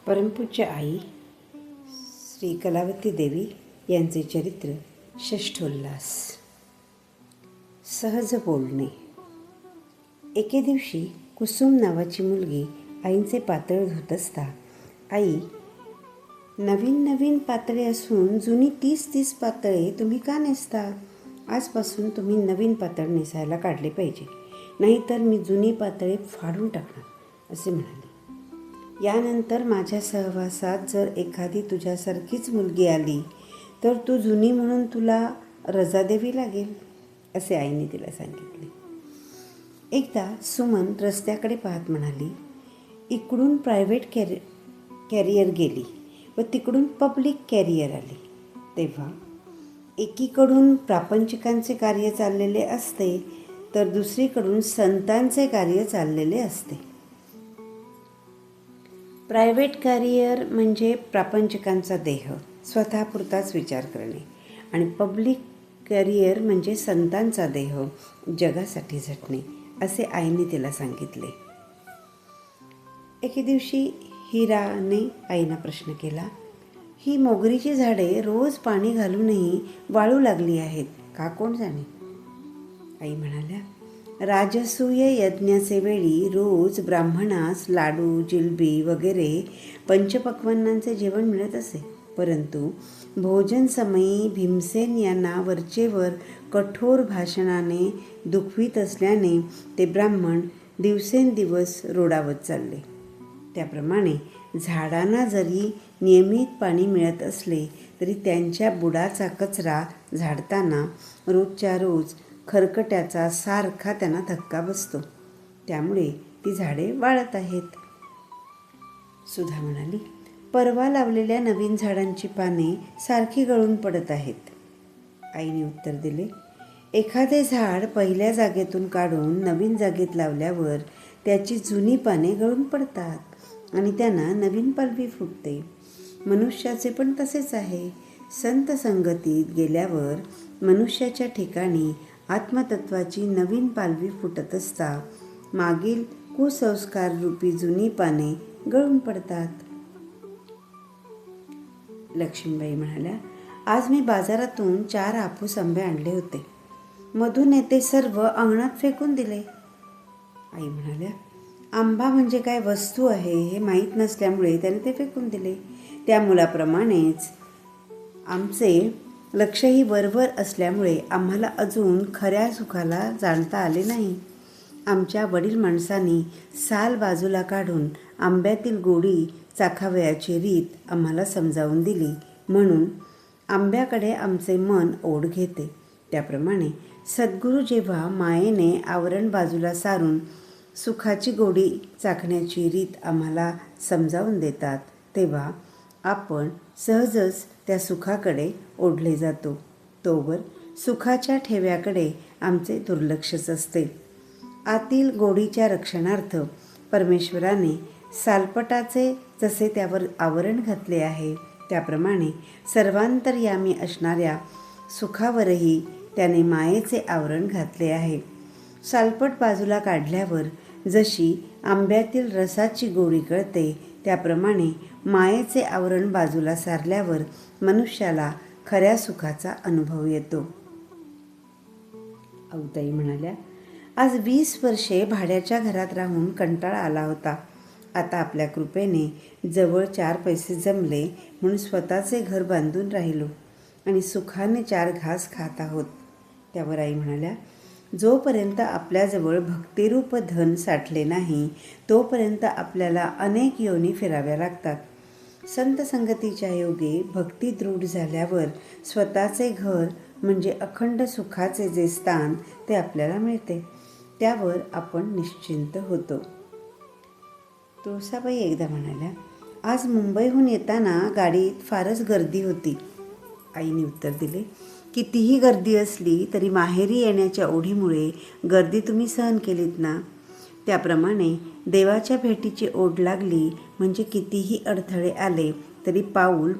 परमपूज्य आई श्री कलावती देवी यांचे चरित्र षष्ठोल्लास. सहज बोलणे. एके दिवशी कुसुम नावाची मुलगी आईंचे पातळ धुत असता, आई, नवीन नवीन पातळे असून जुनी 30 पातळे तुम्ही का नेसता? आजपासून तुम्ही नवीन पातळ नेसायला काढले पाहिजे, नाहीतर मी जुनी पातळे फाडून टाकणार, असे म्हणाले. यानंतर माझ्या सहवासात जर एखादी तुझ्यासारखीच मुलगी आली तर तू जुनी म्हणून तुला रजा द्यावी लागेल, असे आईने तिला सांगितले. एकदा सुमन रस्त्याकडे पाहत म्हणाली, इकडून प्रायव्हेट कॅरियर गेली व तिकडून पब्लिक कॅरियर आली, तेव्हा एकीकडून प्रापंचिकांचे कार्य चाललेले असते तर दुसरीकडून संतांचे कार्य चाललेले असते. प्रायव्हेट कॅरियर म्हणजे प्रापंचिकांचा देह, स्वतःपुरताच विचार करणे, आणि पब्लिक कॅरियर म्हणजे संतांचा देह, जगासाठी झटणे, असे आईने तिला सांगितले. एके दिवशी हिराने आईना प्रश्न केला, ही मोगरीची झाडे रोज पाणी घालूनही वाळू लागली आहेत का, कोण जाणे? आई म्हणाल्या, राजसूय यज्ञाचे वेळी रोज ब्राह्मणास लाडू, जिलबी वगैरे पंचपक्वान्नांचे जेवण मिळत असे, परंतु भोजन समयी भीमसेन यांना वरचेवर कठोर भाषणाने दुखवीत असल्याने ते ब्राह्मण दिवसेंदिवस रोडावत चालले. त्याप्रमाणे झाडांना जरी नियमित पाणी मिळत असले तरी त्यांच्या बुडाचा कचरा झाडताना रोजच्या रोज खरकट्याचा सारखा त्यांना धक्का बसतो, त्यामुळे ती झाडे वाळत आहेत. सुधा म्हणाली, परवा लावलेल्या नवीन झाडांची पाने सारखी गळून पडत आहेत. आईने उत्तर दिले, एखादे झाड पहिल्या जागेतून काढून नवीन जागेत लावल्यावर त्याची जुनी पाने गळून पडतात आणि त्यांना नवीन पालवी फुटते. मनुष्याचे पण तसेच आहे. संत संगतीत गेल्यावर मनुष्याच्या ठिकाणी आत्मतत्वाची नवीन पालवी फुटत असता मागील कुसंस्कार रूपी जुनी पाने गळून पडतात. लक्ष्मीबाई म्हणाल्या, आज मी बाजारातून 4 हापूस आंबे आणले होते. मधून ते सर्व अंगणात फेकून दिले. आई म्हणाल्या, आंबा म्हणजे काय वस्तू आहे हे माहीत नसल्यामुळे त्याने ते फेकून दिले. त्या मुलाप्रमाणेच आमचे लक्षही वरवर असल्यामुळे आम्हाला अजून खऱ्या सुखाला जाणता आले नाही. आमच्या वडील माणसांनी साल बाजूला काढून आंब्यातील गोडी चाखावयाची रीत आम्हाला समजावून दिली, म्हणून आंब्याकडे आमचे मन ओढ घेते. त्याप्रमाणे सद्गुरू जेव्हा मायेने आवरण बाजूला सारून सुखाची गोडी चाखण्याची रीत आम्हाला समजावून देतात, तेव्हा आपण सहजच त्या सुखाकडे ओढले जातो. तोवर सुखाच्या ठेव्याकडे आमचे दुर्लक्षच असते. आतील गोडीच्या रक्षणार्थ परमेश्वराने सालपटाचे जसे त्यावर आवरण घातले आहे, त्याप्रमाणे सर्वांतर्यामी असणाऱ्या सुखावरही त्याने मायेचे आवरण घातले आहे. सालपट बाजूला काढल्यावर जशी आंब्यातील रसाची गोडी कळते, त्याप्रमाणे मायेचे आवरण बाजूला सारल्यावर मनुष्याला खऱ्या सुखाचा अनुभव येतो. आऊताई म्हणाल्या, आज 20 वर्षे भाड्याच्या घरात राहून कंटाळा आला होता. आता आपल्या कृपेने जवळ 4 पैसे जमले म्हणून स्वतःचे घर बांधून राहिलो आणि सुखाने 4 घास खात आहोत. त्यावर आई म्हणाल्या, जोपर्यंत आपल्याजवळ भक्तिरूप धन साठले नाही तोपर्यंत आपल्याला अनेक योनी फिराव्या लागतात. संत संगतीच्या योगे भक्ती दृढ झाल्यावर स्वतःचे घर म्हणजे अखंड सुखाचे जे स्थान ते आपल्याला मिळते, त्यावर आपण निश्चिंत होतो. तुळसाबाई एकदा म्हणाल्या, आज मुंबईहून येताना गाडीत फारच गर्दी होती. आईने उत्तर दिले, कितीही गर्दी असली तरी माहेरी येण्याच्या ओढीमुळे गर्दी तुम्ही सहन केलीत ना, त्याप्रमाणे देवाच्या भेटीची ओढ लागली म्हणजे कितीही अडथळे आले तरी पाऊल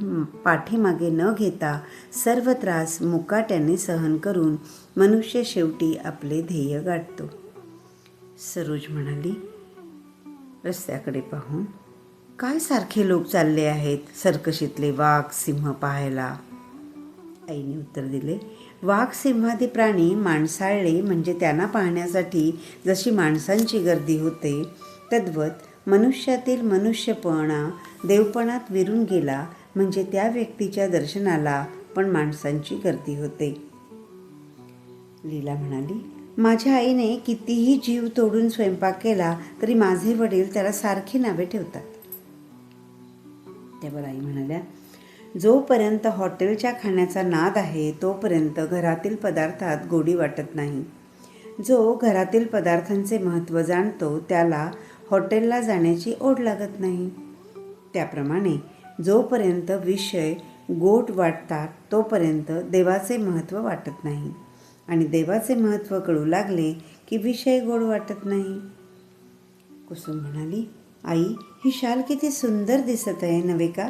पाठीमागे न घेता सर्व त्रास मुकाट्याने सहन करून मनुष्य शेवटी आपले ध्येय गाठतो. सरोज म्हणाली रस्त्याकडे पाहून, काय सारखे लोक चालले आहेत सर्कशीतले वाघ सिंह पाहायला? आईने उत्तर दिले, वाघ सिंहादी प्राणी माणसाळले म्हणजे त्यांना पाहण्यासाठी जशी माणसांची गर्दी होते, तद्वत मनुष्यातील मनुष्यपणा देवपणात विरून गेला म्हणजे त्या व्यक्तीच्या दर्शनाला पण माणसांची गर्दी होते. लीला म्हणाली, माझ्या आईने कितीही जीव तोडून स्वयंपाक केला तरी माझे वडील त्याला सारखी नावे ठेवतात. त्यावर आई म्हणाल्या, जोपर्यंत हॉटेलच्या खाण्याचा नाद आहे तोपर्यंत घरातील पदार्थात गोडी वाटत नाही. जो घरातील पदार्थांचे महत्त्व जाणतो त्याला हॉटेलला जाण्याची ओढ लागत नाही. त्याप्रमाणे जोपर्यंत विषय गोड वाटतात तोपर्यंत देवाचे महत्त्व वाटत नाही आणि देवाचे महत्त्व कळू लागले की विषय गोड वाटत नाही. कुसुम म्हणाली, आई, ही शाल किती सुंदर दिसत आहे नव्हे का?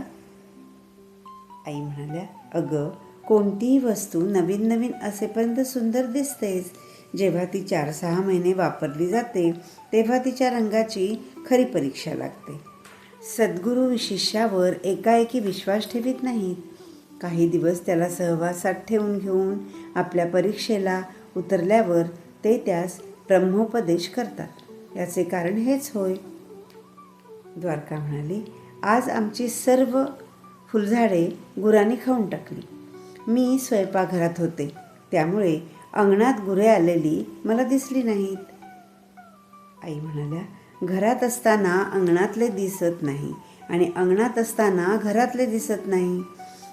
आई म्हणाल्या, अगं, कोणतीही वस्तू नवीन नवीन असेपर्यंत सुंदर दिसतेच. जेव्हा ती 4-6 महिने वापरली जाते तेव्हा तिच्या रंगाची खरी परीक्षा लागते. सद्गुरू शिष्यावर एकाएकी विश्वास ठेवीत नाहीत. काही दिवस त्याला सहवासात ठेवून घेऊन आपल्या परीक्षेला उतरल्यावर ते त्यास ब्रह्मोपदेश करतात. याचे कारण हेच होय. द्वारका म्हणाली, आज आमची सर्व फुलझाडे गुरांनी खाऊन टाकली. मी स्वयंपाकघरात होते त्यामुळे अंगणात गुरे आलेली मला दिसली नाहीत. आई म्हणाल्या, घरात असताना अंगणातले दिसत नाही आणि अंगणात असताना घरातले दिसत नाही.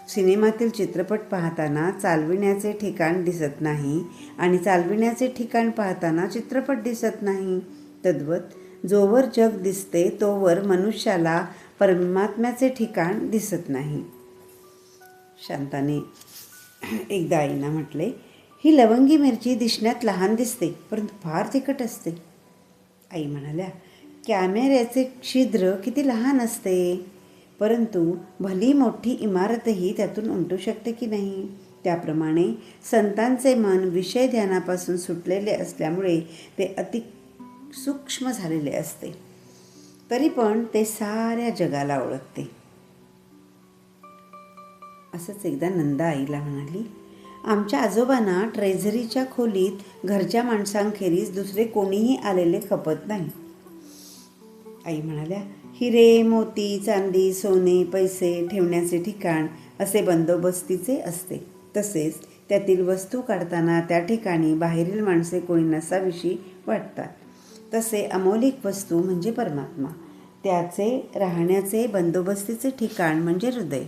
सिनेमातील चित्रपट पाहताना चालविण्याचे ठिकाण दिसत नाही आणि चालविण्याचे ठिकाण पाहताना चित्रपट दिसत नाही. तद्वत जोवर जग दिसते तोवर मनुष्याला परमात्म्याचे ठिकाण दिसत नाही. शांताने एकदा आईंना म्हटले, ही लवंगी मिरची दिसण्यात लहान दिसते परंतु फार तिखट असते. आई म्हणाल्या, कॅमेऱ्याचे छिद्र किती लहान असते, परंतु भली मोठी इमारतही त्यातून उमटू शकते की नाही. त्याप्रमाणे संतांचे मन विषय ध्यानापासून सुटलेले असल्यामुळे ते अति सूक्ष्म झालेले असते, तरी पण ते साऱ्या जगाला ओळखते. असंच एकदा नंदा आईला म्हणाली, आमच्या आजोबांना ट्रेझरीच्या खोलीत घरच्या माणसांखेरीज दुसरे कोणीही आलेले खपत नाही. आई म्हणाल्या, हिरे मोती चांदी सोने पैसे ठेवण्याचे ठिकाण असे बंदोबस्तीचे असते. तसेच त्यातील वस्तू काढताना त्या ठिकाणी बाहेरील माणसे कोणी नसाविशी वाटतात. तसे अमौलिक वस्तू म्हणजे परमात्मा, त्याचे राहण्याचे बंदोबस्तीचे ठिकाण म्हणजे हृदय.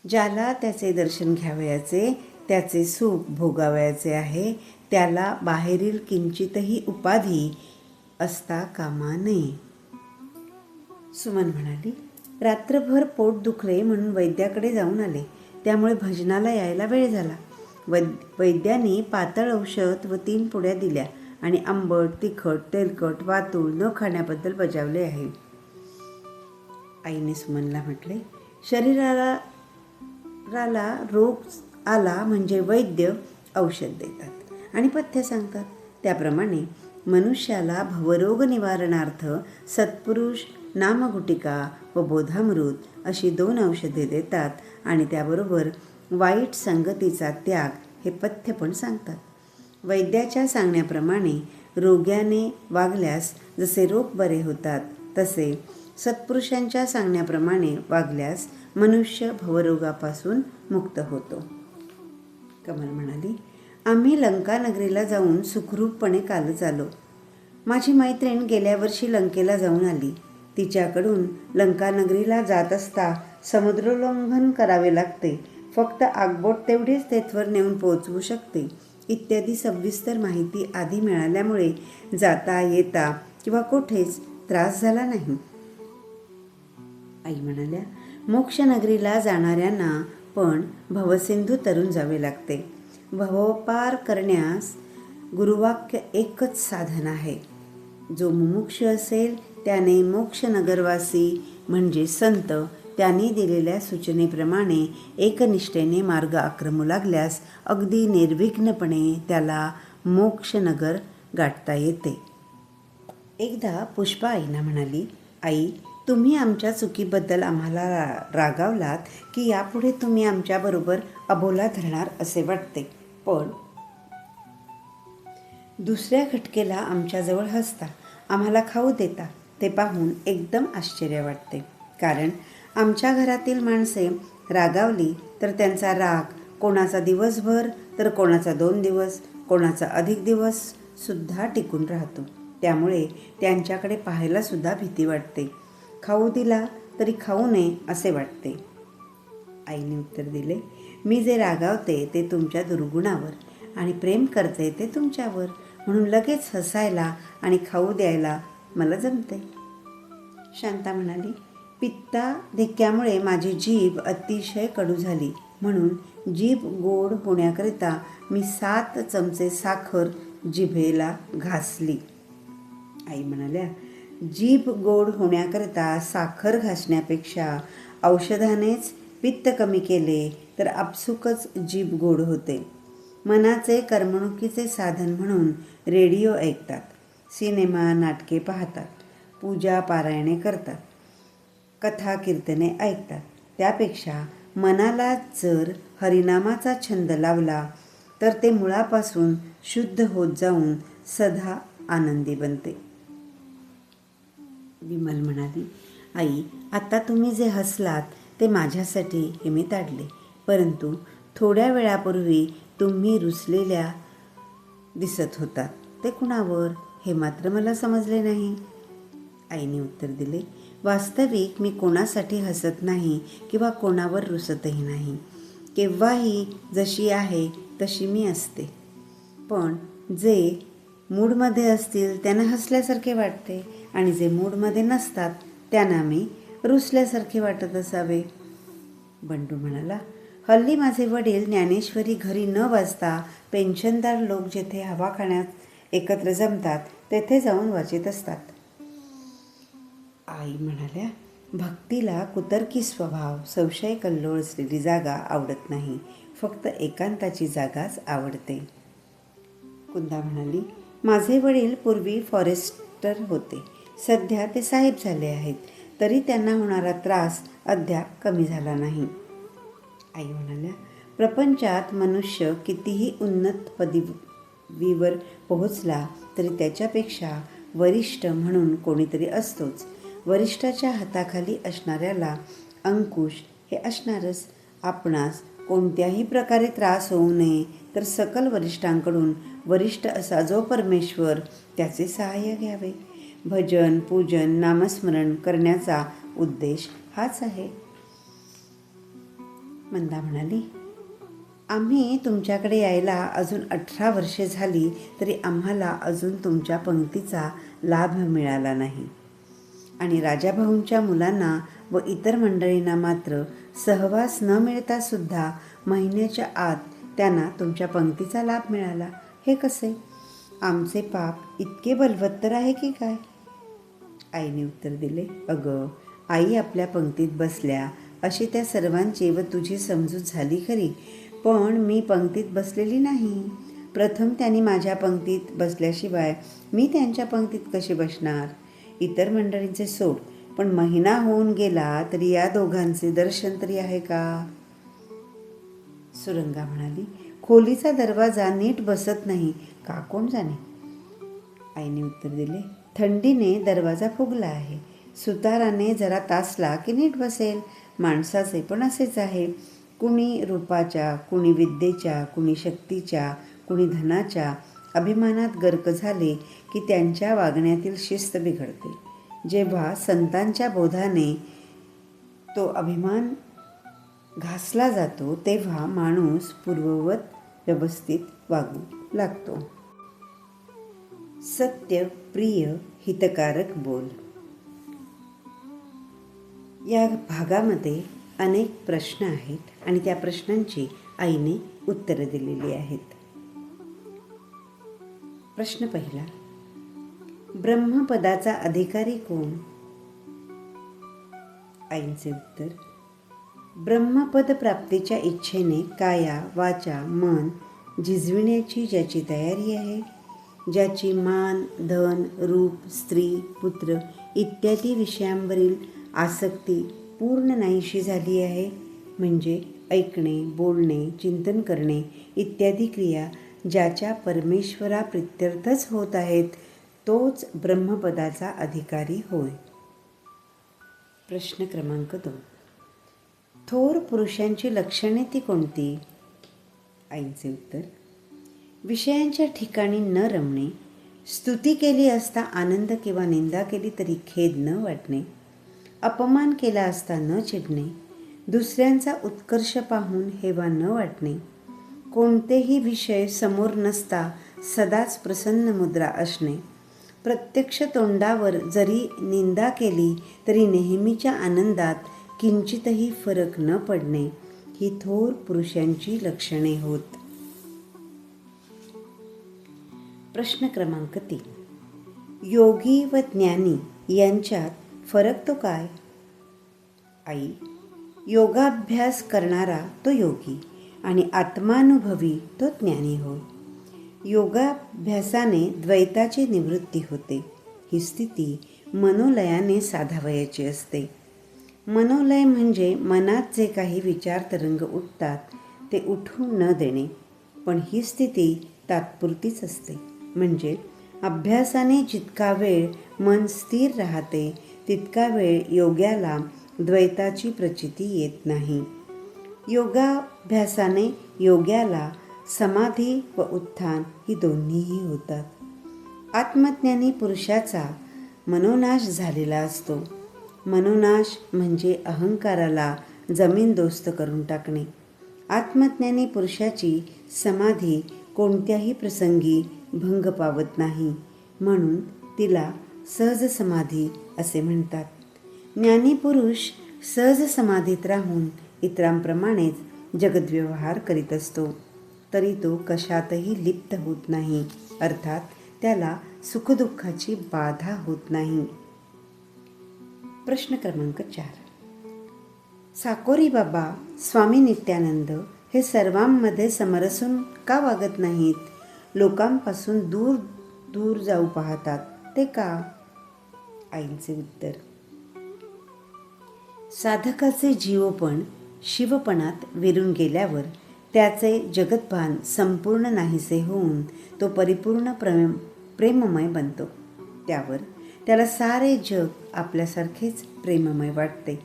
ज्याला त्याचे दर्शन घ्यावयाचे, त्याचे सुख भोगावयाचे आहे, त्याला बाहेरील किंचितही उपाधी असता कामा नये. सुमन म्हणाली, रात्रभर पोट दुखले म्हणून वैद्याकडे जाऊन आले. त्यामुळे भजनाला यायला वेळ झाला. वैद्याने पातळ औषध व 3 पुड्या दिल्या आणि आंबट तिखट तेलकट वातूळ न खाण्याबद्दल बजावले आहे. आईने सुमनला म्हटले, शरीराला रोग आला म्हणजे वैद्य औषध देतात आणि पथ्य सांगतात. त्याप्रमाणे मनुष्याला भवरोग निवारणार्थ सत्पुरुष नामगुटिका व बोधामृत अशी 2 औषधे देतात आणि त्याबरोबर वाईट संगतीचा त्याग हे पथ्य पण सांगतात. वैद्याच्या सांगण्याप्रमाणे रोग्याने वागल्यास जसे रोग बरे होतात, तसे सत्पुरुषांच्या सांगण्याप्रमाणे वागल्यास मनुष्य भवरोगापासून मुक्त होतो. कमल म्हणाली, आम्ही लंकानगरीला जाऊन सुखरूपपणे कालच आलो. माझी मैत्रीण गेल्या वर्षी लंकेला जाऊन आली. तिच्याकडून लंकानगरीला जात असता समुद्रोल्लंघन करावे लागते. फक्त आगबोट तेवढीच तेथवर नेऊन पोहोचवू शकते. इत्यादी सविस्तर माहिती आधी मिळाल्यामुळे जाता येता किंवा कोठेच त्रास झाला नाही. आई म्हणाल्या, मोक्षनगरीला जाणाऱ्यांना पण भवसिंधू तरून जावे लागते. भवपार करण्यास गुरुवाक्य एकच साधन आहे. जो मुमुक्ष असेल त्याने मोक्षनगरवासी म्हणजे संत त्यांनी दिलेल्या सूचनेप्रमाणे एकनिष्ठेने मार्ग आक्रमू लागल्यास अगदी निर्विघ्नपणे त्याला मोक्षनगर गाठता येते. एकदा पुष्पा आईना म्हणाली, आई, तुम्ही आमच्या चुकीबद्दल आम्हाला रागावलात की यापुढे तुम्ही आमच्याबरोबर अबोला धरणार असे वाटते, पण दुसऱ्या खटकेला आमच्याजवळ हसता, आम्हाला खाऊ देता, ते पाहून एकदम आश्चर्य वाटते. कारण आमच्या घरातील माणसे रागावली तर त्यांचा राग कोणाचा दिवसभर तर कोणाचा 2 दिवस, कोणाचा अधिक दिवस सुद्धा टिकून राहतो. त्यामुळे त्यांच्याकडे पाहायलासुद्धा भीती वाटते. खाऊ दिला तरी खाऊ नये असे वाटते. आईने उत्तर दिले, मी जे रागावते ते तुमच्या दुर्गुणावर आणि प्रेम करते ते तुमच्यावर, म्हणून लगेच हसायला आणि खाऊ द्यायला मला जमते. शांता म्हणाली, पित्ता धिक्यामुळे माझी जीभ अतिशय कडू झाली, म्हणून जीभ गोड होण्याकरिता मी 7 चमचे साखर जिभेला घासली. आई म्हणाल्या, जीभ गोड होण्याकरिता साखर घासण्यापेक्षा औषधानेच पित्त कमी केले तर आपसुकच जीभ गोड होते. मनाचे करमणुकीचे साधन म्हणून रेडिओ ऐकतात, सिनेमा नाटके पाहतात, पूजा पारायणे करतात, कथा कीर्तने ऐकतात. त्यापेक्षा मनाला जर हरिनामाचा छंद लावला तर ते मुळापासून शुद्ध होत जाऊन सदा आनंदी बनते. विमल म्हणाली, आई, आता तुम्ही जे हसलात ते माझ्यासाठी हे मी ताडले, परंतु थोड्या वेळापूर्वी तुम्ही रुसलेल्या दिसत होतात, ते कुणावर हे मात्र मला समजले नाही. आईने उत्तर दिले, वास्तविक मी कोणासाठी हसत नाही किंवा कोणावर रुसतही नाही. केव्हाही जशी आहे तशी मी असते. पण जे मूडमध्ये असतील त्यांना हसल्यासारखे वाटते आणि जे मूडमध्ये नसतात त्यांना मी रुसल्यासारखे वाटत असावे. बंडू म्हणाला, हल्ली माझे वडील ज्ञानेश्वरी घरी न वाचता पेन्शनदार लोक जेथे हवा खाण्यात एकत्र जमतात तेथे जाऊन वाचित असतात. आई म्हणाल्या, भक्तीला कुतर्की स्वभाव, संशय कल्लोळ असलेली जागा आवडत नाही, फक्त एकांताची जागाच आवडते. कुंदा म्हणाली, माझे वडील पूर्वी फॉरेस्टर होते, सध्या ते साहेब झाले आहेत, तरी त्यांना होणारा त्रास अद्याप कमी झाला नाही. आई म्हणाल्या, प्रपंचात मनुष्य कितीही उन्नत पदवीवर पोहोचला तरी त्याच्यापेक्षा वरिष्ठ म्हणून कोणीतरी असतोच. वरिष्ठाच्या हाताखाली असणाऱ्याला अंकुश हे असणारच. आपणास कोणत्याही प्रकारे त्रास होऊ नये तर सकल वरिष्ठांकडून वरिष्ठ असा जो परमेश्वर त्याचे सहाय्य घ्यावे. भजन, पूजन, नामस्मरण करण्याचा उद्देश हाच आहे. मंदा म्हणाली, आम्ही तुमच्याकडे यायला अजून 18 वर्षे झाली तरी आम्हाला अजून तुमच्या पंक्तीचा लाभ मिळाला नाही आणि राजाभाऊंच्या मुलांना व इतर मंडळींना मात्र सहवास न मिळता सुद्धा महिन्याच्या आत त्यांना तुमच्या पंक्तीचा लाभ मिळाला. हे कसे? आमचे पाप इतके बलवत्तर आहे की काय? आईने उत्तर दिले, अगं आई आपल्या पंक्तीत बसल्या अशी त्या सर्वांची व तुझी समजूत झाली खरी, पण मी पंक्तीत बसलेली नाही. प्रथम त्यांनी माझ्या पंक्तीत बसल्याशिवाय मी त्यांच्या पंक्तीत कशी बसणार? इतर मंडळींचे सोड, पण महिना होऊन गेला तरी या दोघांचे दर्शन तरी आहे का? सुरंगा म्हणाली, खोलीचा दरवाजा नीट बसत नाही का कोण जाणे. आईने उत्तर दिले, थंडीने दरवाजा फुगला आहे, सुताराने जरा तासला की नीट बसेल. माणसाचे पण असेच आहे. कुणी रूपाच्या, कुणी विद्येच्या, कुणी शक्तीच्या, कुणी धनाच्या अभिमानात गर्क झाले की त्यांच्या वागण्यातील शिस्त बिघडते. जेव्हा संतांच्या बोधाने तो अभिमान घासला जातो तेव्हा माणूस पूर्ववत व्यवस्थित वागू लागतो. सत्य, प्रिय, हितकारक बोल. या भागामध्ये अनेक प्रश्न आहेत आणि त्या प्रश्नांची आईने उत्तरं दिलेली आहेत. प्रश्न पहिला, ब्रह्मपदाचा अधिकारी कोण? आईंचे उत्तर, ब्रह्मपद प्राप्तीच्या इच्छेने काया, वाचा, मन झिजविण्याची ज्याची तयारी आहे, ज्याची मान, धन, रूप, स्त्री, पुत्र इत्यादी विषयांवरील आसक्ती पूर्ण नाहीशी झाली आहे. म्हणजे ऐकणे, बोलणे, चिंतन करणे इत्यादी क्रिया ज्याच्या परमेश्वराप्रित्यर्थच होत आहेत तोच ब्रह्मपदाचा अधिकारी होय. प्रश्न क्रमांक 2. थोर पुरुषांची लक्षणे ती कोणती? आईचे उत्तर: विषयांच्या ठिकाणी न रमणे, स्तुती केली असता आनंद किंवा निंदा केली तरी खेद न वाटणे, अपमान केला असता न चिडणे, दुसऱ्यांचा उत्कर्ष पाहून हेवा न वाटणे, कोणतेही विषय समोर नसता सदाच प्रसन्न मुद्रा असणे, प्रत्यक्ष तोंडावर जरी निंदा केली तरी नेहमीच्या आनंदात किंचितही फरक न पडणे ही थोर पुरुषांची लक्षणे होत. प्रश्न क्रमांक 3. योगी व ज्ञानी यांच्यात फरक तो काय? आई: योगाभ्यास करणारा तो योगी आणि आत्मानुभवी तो ज्ञानी होय. योगाभ्यासाने द्वैताची निवृत्ती होते. ही स्थिती मनोलयाने साधावयाची असते. मनोलय म्हणजे मनात जे काही विचार तरंग उठतात ते उठू न देणे. पण ही स्थिती तात्पुरतीच असते. म्हणजे अभ्यासाने जितका वेळ मन स्थिर राहते तितका वेळ योग्याला द्वैताची प्रचिती येत नाही. योगाभ्यासाने योग्याला समाधी व उत्थान ही दोन्हीही होतात. आत्मज्ञानी पुरुषाचा मनोनाश झालेला असतो. मनोनाश म्हणजे अहंकाराला जमीनदोस्त करून टाकणे. आत्मज्ञानी पुरुषाची समाधी कोणत्याही प्रसंगी भंग पावत नाही, म्हणून तिला सहज समाधी असे म्हणतात. ज्ञानी पुरुष सहज समाधीत राहून इतरांप्रमाणेच जगद्व्यवहार करीत असतो, तरी तो कशातही लिप्त होत नाही, अर्थात त्याला सुखदुःखाची बाधा होत नाही. प्रश्न क्रमांक 4. साकोरी बाबा, स्वामी नित्यानंद हे सर्वांमध्ये समरसून का वागत नाहीत? लोकांपासून दूर दूर जाऊ पाहतात, ते का? आईचे उत्तर: साधकाचे जीवपण शिवपणात विरून गेल्यावर त्याचे जगतभान संपूर्ण नाहीसे होऊन तो परिपूर्ण प्रेममय बनतो. त्यावर त्याला सारे जग आपल्यासारखेच प्रेममय वाटते.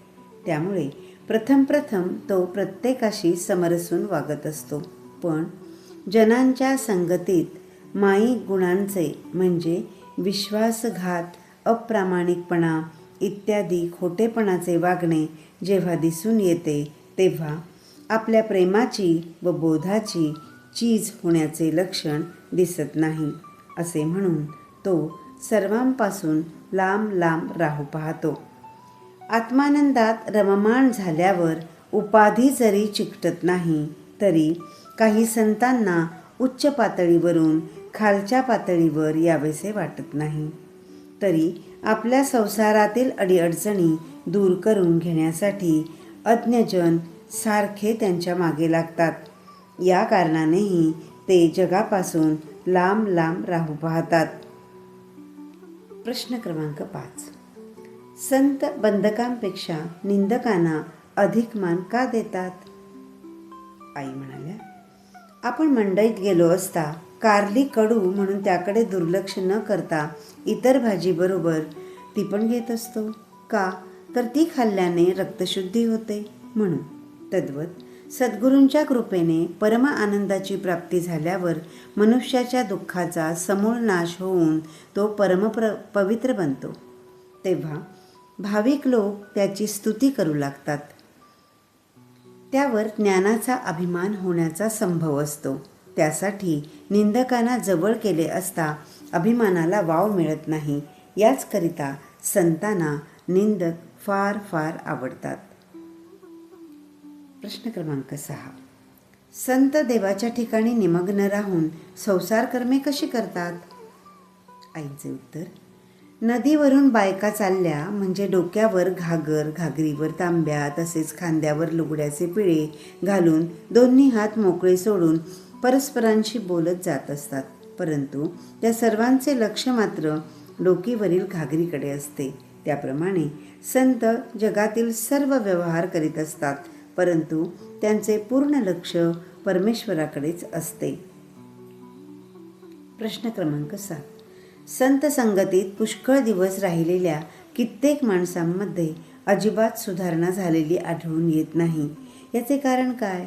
त्यामुळे प्रथम तो प्रत्येकाशी समरसून वागत असतो. पण जनांच्या संगतीत मायी गुणांचे म्हणजे विश्वासघात, अप्रामाणिकपणा इत्यादी खोटेपणाचे वागणे जेव्हा दिसून येते तेव्हा आपल्या प्रेमाची व बोधाची चीज होण्याचे लक्षण दिसत नाही असे म्हणून तो सर्वांपासून लांब लांब राहू पाहतो. आत्मानंदात रममाण झाल्यावर उपाधी जरी चिकटत नाही तरी काही संतांना उच्च पातळीवरून खालच्या पातळीवर यावेसे वाटत नाही. तरी आपल्या संसारातील अडीअडचणी दूर करून घेण्यासाठी अज्ञजन सारखे त्यांच्या मागे लागतात. या कारणानेही ते जगापासून लांब लांब राहू पाहतात. प्रश्न क्रमांक 5. संत बंधकांपेक्षा निंदकांना अधिक मान का देतात? आई म्हणाल्या: आपण मंडईत गेलो असता कारली कडू म्हणून त्याकडे दुर्लक्ष न करता इतर भाजीबरोबर ती पण घेत असतो. का? तर ती खाल्ल्याने रक्तशुद्धी होते म्हणून. तद्वत सद्गुरूंच्या कृपेने परम आनंदाची प्राप्ती झाल्यावर मनुष्याच्या दुःखाचा समूळ नाश होऊन तो पवित्र बनतो. तेव्हा भाविक लोक त्याची स्तुती करू लागतात. त्यावर ज्ञानाचा अभिमान होण्याचा संभव असतो. त्यासाठी निंदकांना जवळ केले असता अभिमानाला वाव मिळत नाही. याचकरिता संतांना निंदक फार फार आवडतात. प्रश्न क्रमांक 6. संत देवाच्या ठिकाणी निमग्न राहून संसार कर्मे कशी करतात? आईचे उत्तर: नदीवरून बायका चालल्या म्हणजे डोक्यावर घागर, घागरीवर तांब्या, तसेच खांद्यावर लुगड्याचे पिळे घालून दोन्ही हात मोकळे सोडून परस्परांशी बोलत जात असतात. परंतु त्या सर्वांचे लक्ष मात्र डोकीवरील घागरीकडे असते. त्याप्रमाणे संत जगातील सर्व व्यवहार करीत असतात, परंतु त्यांचे पूर्ण लक्ष परमेश्वराकडेच असते. प्रश्न क्रमांक 7. संत संगतीत पुष्कळ दिवस राहिलेल्या कित्येक माणसांमध्ये अजिबात सुधारणा झालेली आढळून येत नाही. याचे कारण काय?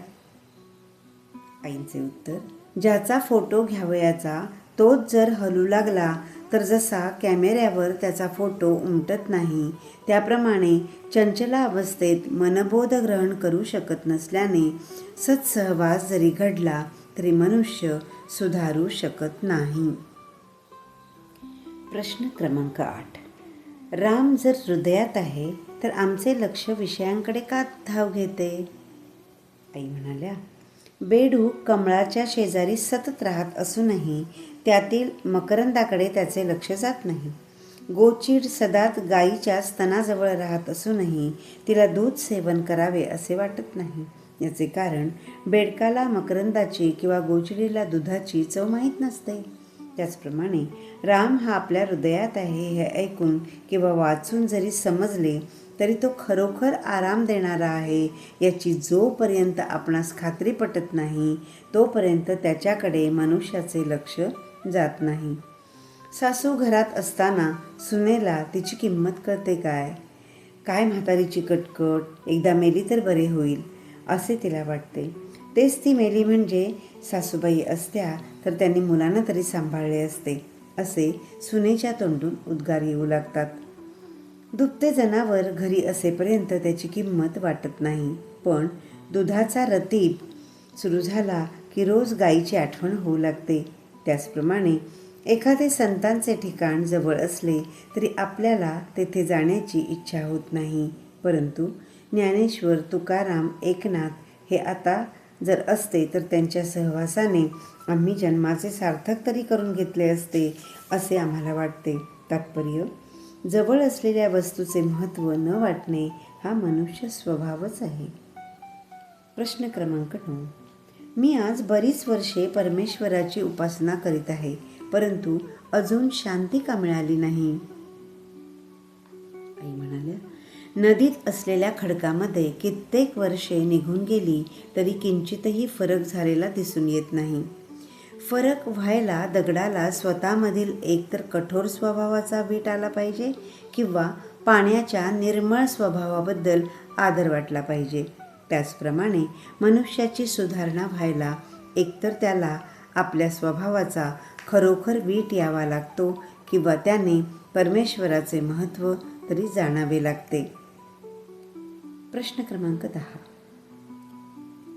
आईंचे उत्तर: ज्याचा फोटो घ्यावयाचा तोच जर हलू लागला तर जसा कॅमेऱ्यावर त्याचा फोटो उमटत नाही, त्याप्रमाणे चंचला अवस्थेत मनबोध ग्रहण करू शकत नसल्याने सत्सहवास जरी घडला तरी मनुष्य सुधारू शकत नाही. प्रश्न क्रमांक 8. राम जर हृदयात आहे तर आमचे लक्ष विषयांकडे का धाव घेते? आई म्हणाल्या, बेडूक कमळाच्या शेजारी सतत राहत असूनही त्यातील मकरंदाकडे त्याचे लक्ष जात नाही. गोचीड सदाच गायीच्या स्तनाजवळ राहत असूनही तिला दूध सेवन करावे असे वाटत नाही. याचे कारण बेडकाला मकरंदाची किंवा गोचिडीला दुधाची चव माहीत नसते. त्याचप्रमाणे राम हा आपल्या हृदयात आहे हे ऐकून किंवा वाचून जरी समजले तरी तो खरोखर आराम देणारा आहे याची जोपर्यंत आपणास खात्री पटत नाही तोपर्यंत त्याच्याकडे मनुष्याचे लक्ष जात नाही. सासू घरात असताना सुनेला तिची किंमत कळते काय? काय म्हातारीची कटकट, एकदा मेली तर बरे होईल असे तिला वाटते. तेच ती मेली म्हणजे सासूबाई असत्या तर त्यांनी मुलांना तरी सांभाळले असते असे सुनेच्या तोंडून उद्गार येऊ लागतात. दुभते जनावर घरी असेपर्यंत त्याची किंमत वाटत नाही, पण दुधाचा रतीब सुरू झाला की रोज गायीची आठवण होऊ लागते. त्याचप्रमाणे एखादे संतांचे ठिकाण जवळ असले तरी आपल्याला तेथे जाण्याची इच्छा होत नाही. परंतु ज्ञानेश्वर, तुकाराम, एकनाथ हे आता जर असते तर त्यांच्या सहवासाने आम्ही जन्माचे सार्थक तरी करून घेतले असते असे आम्हाला वाटते. तात्पर्य: जवळ असलेल्या वस्तूचे महत्त्व न वाटणे हा मनुष्य स्वभावच आहे. प्रश्न क्रमांक 9. मी आज बरीच वर्षे परमेश्वराची उपासना करीत आहे, परंतु अजून शांती का मिळाली नाही? आई म्हणाल्या, नदीत असलेल्या खडकामध्ये कित्येक वर्षे निघून गेली तरी किंचितही फरक झालेला दिसून येत नाही. फरक व्हायला दगडाला स्वतःमधील एकतर कठोर स्वभावाचा वीट आला पाहिजे किंवा पाण्याच्या निर्मळ स्वभावाबद्दल आदर वाटला पाहिजे. त्याचप्रमाणे मनुष्याची सुधारणा व्हायला एकतर त्याला आपल्या स्वभावाचा खरोखर वीट यावा लागतो किंवा त्याने परमेश्वराचे महत्त्व तरी जाणावे लागते. प्रश्न क्रमांक 10.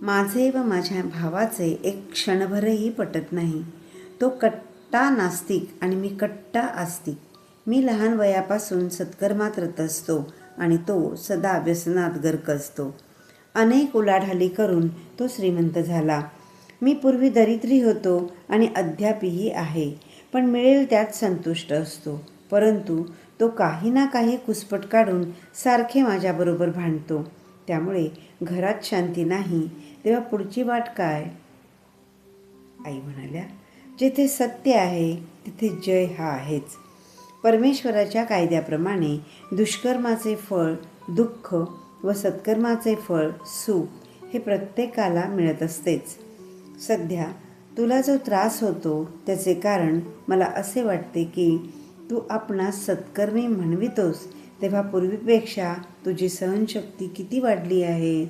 माझे व माझ्या भावाचे एक क्षणभरही पटत नाही. तो कट्टा नास्तिक आणि मी कट्टा आस्तिक. मी लहान वयापासून सत्कर्मात रत असतो आणि तो सदा व्यसनात गर्क असतो. अनेक उलाढाली करून तो श्रीमंत झाला. मी पूर्वी दरिद्री होतो आणि अद्यापही आहे, पण मिळेल त्यात संतुष्ट असतो. परंतु तो काही ना काही कुसपट काढून सारखे माझ्याबरोबर भांडतो. त्यामुळे घरात शांती नाही. तेव्हा पुढची वाट काय? आई म्हणाल्या, जेथे सत्य आहे तिथे जय हा आहेच. परमेश्वराच्या कायद्याप्रमाणे दुष्कर्माचे फळ दुःख व सत्कर्माचे फळ सुख हे प्रत्येकाला मिळत असतेच. सध्या तुला जो त्रास होतो त्याचे कारण मला असे वाटते की तू आपणास सत्कर्मी म्हणवितोस तेव्हा पूर्वीपेक्षा तुझी सहनशक्ती किती वाढली आहे.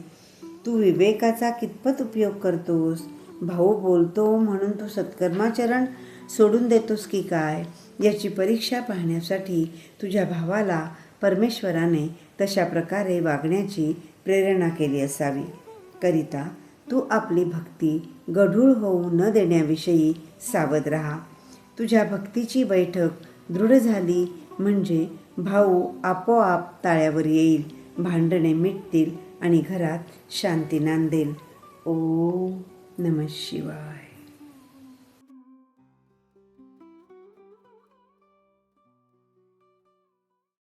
तू विवेकाचा कितपत उपयोग करतोस. भाऊ बोलतो म्हणून तू सत्कर्माचरण सोडून देतोस की काय याची परीक्षा पाहण्यासाठी तुझ्या भावाला परमेश्वराने तशा प्रकारे वागण्याची प्रेरणा केली असावी. करिता तू आपली भक्ती गढूळ होऊ न देण्याविषयी सावध राहा. तुझ्या भक्तीची बैठक दृढ झाली म्हणजे भाऊ आपोआप ताळ्यावर येईल, भांडणे मिटतील आणि घरात शांती नांदेल. ओम नमः शिवाय.